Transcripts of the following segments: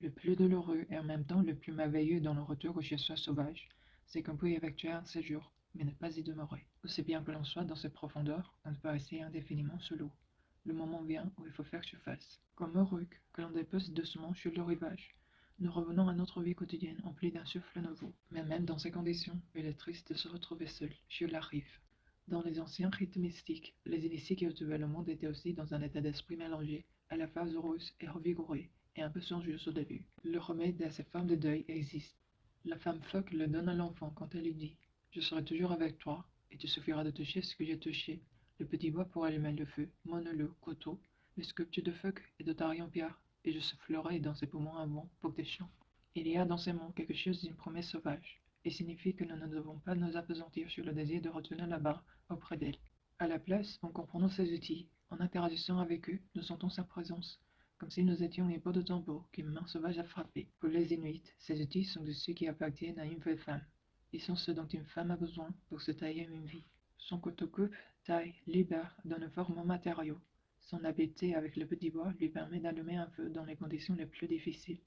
Le plus douloureux et en même temps le plus merveilleux dans le retour chez soi sauvage, c'est qu'on peut y effectuer un séjour, mais ne pas y demeurer. Aussi bien que l'on soit dans ces profondeurs, on ne peut rester indéfiniment sous l'eau. Le moment vient où il faut faire surface. Comme Uruk, que l'on dépose doucement sur le rivage. Nous revenons à notre vie quotidienne emplie d'un souffle nouveau. Mais même dans ces conditions, il est triste de se retrouver seul, sur la rive. Dans les anciens rites mystiques, les initiés qui observaient le monde étaient aussi dans un état d'esprit mélangé, à la fois heureuse et revigorée, et un peu songeuse au début. Le remède à ces formes de deuil existe. La femme phoque le donne à l'enfant quand elle lui dit: Je serai toujours avec toi, et te suffira de toucher ce que j'ai touché, le petit bois pour allumer le feu, mon le couteau, le sculpture de phoque et de taille en pierre, et je soufflerai dans ses poumons un vent pour des chants. Il y a dans ces mots quelque chose d'une promesse sauvage, et signifie que nous ne devons pas nous appesantir sur le désir de retourner là-bas, auprès d'elle. À la place, en comprenant ses outils, en interagissant avec eux, nous sentons sa présence, comme si nous étions une peau de tambour qu'une main sauvage a frappé. Pour les Inuits, ces outils sont de ceux qui appartiennent à une vraie femme. Ils sont ceux dont une femme a besoin pour se tailler une vie. Son couteau coupe, taille, libère, donne forme aux matériaux. Son habileté avec le petit bois lui permet d'allumer un feu dans les conditions les plus difficiles.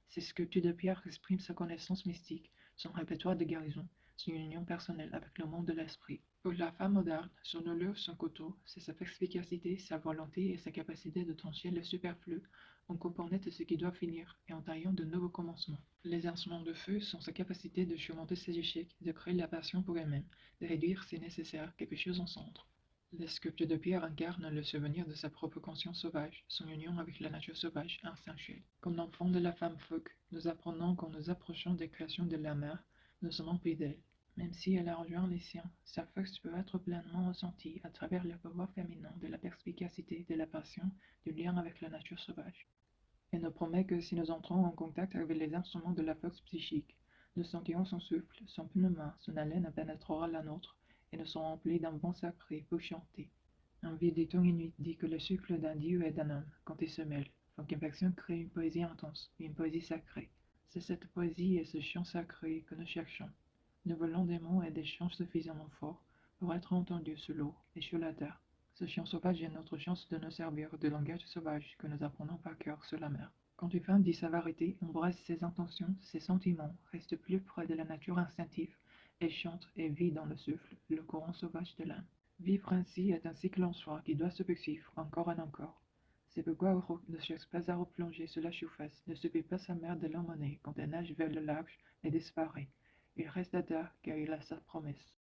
Ses sculptures de pierre expriment sa connaissance mystique, son répertoire de guérison, son union personnelle avec le monde de l'esprit. Pour la femme moderne, son honneur, son couteau, c'est sa perspicacité, sa volonté et sa capacité de trancher le superflu en coupant net ce qui doit finir et en taillant de nouveaux commencements. Les instruments de feu sont sa capacité de surmonter ses échecs, de créer la passion pour elle-même, de réduire, si nécessaire, quelque chose en cendre. Les sculptures de pierre incarnent le souvenir de sa propre conscience sauvage, son union avec la nature sauvage instinctuelle. Comme l'enfant de la femme phoque, nous apprenons qu'en nous approchant des créations de la mer, nous sommes emplis d'elle. Même si elle a rejoint les siens, sa force peut être pleinement ressentie à travers le pouvoir féminin de la perspicacité, de la passion, du lien avec la nature sauvage. Elle nous promet que si nous entrons en contact avec les instruments de la force psychique, nous sentirons son souffle, son pneuma, son haleine pénétrera la nôtre, et nous serons remplis d'un vent sacré pour chanter. Un vieux dicton inuit dit que le souffle d'un dieu et d'un homme, quand ils se mêlent, font qu'une personne crée une poésie intense, une poésie sacrée. C'est cette poésie et ce chant sacré que nous cherchons. Nous voulons des mots et des chants suffisamment forts pour être entendus sous l'eau et sur la terre. Ce chant sauvage est notre chance de nous servir de langage sauvage que nous apprenons par cœur sur la mer. Quand une femme dit sa vérité, embrasse ses intentions, ses sentiments, reste plus près de la nature instinctive, elle chante et vit dans le souffle, le courant sauvage de l'âme. Vivre ainsi est un cycle en soi qui doit se poursuivre encore et encore. C'est pourquoi Uruk ne cherche pas à replonger sur la surface, ne subit pas sa mère de l'emmener quand elle nage vers le large et disparaît. Il reste à terre car il a sa promesse.